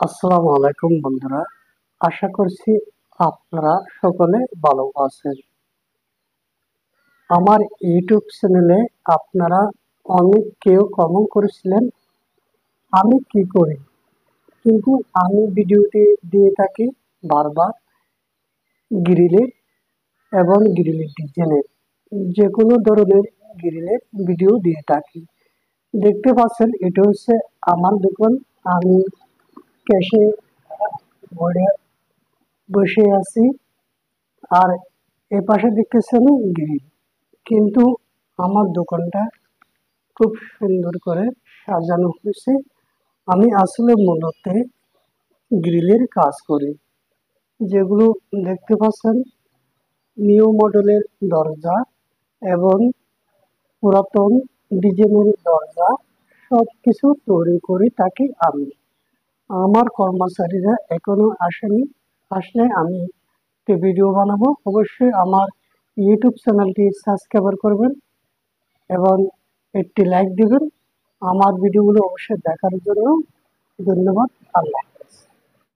আসসালামু আলাইকুম বন্ধুরা, আশা করছি আপনারা সকলে ভালো আছেন। আমার ইউটিউব চ্যানেলে আপনারা অনেক কেউ কমেন্ট করেছিলেন আমি কি করি, কিন্তু আমি ভিডিওটি দিয়ে থাকি বারবার গ্রিলের এবং গ্রিলের ডিজাইনের যে কোনো ধরনের গ্রিলের ভিডিও দিয়ে থাকি। দেখতে পাচ্ছেন এটা হচ্ছে আমার দোকান। আমি ক্যাশে বোর্ডে বসে আছি, আর এপাশে দেখতেছেন গ্রিল। কিন্তু আমার দোকানটা খুব সুন্দর করে সাজানো হয়েছে। আমি আসলে মূলত গ্রিলের কাজ করি। যেগুলো দেখতে পাচ্ছেন নিউ মডেলের দরজা এবং পুরাতন ডিজাইনের দরজা সব কিছু তৈরি করে থাকি আমি। আমার কর্মচারীরা এখনো আসেনি, আসলে আমি একটি ভিডিও বানাবো। অবশ্যই আমার ইউটিউব চ্যানেলটি সাবস্ক্রাইব করবেন এবং একটি লাইক দিবেন। আমার ভিডিওগুলো অবশ্যই দেখার জন্য ধন্যবাদ। আল্লাহ।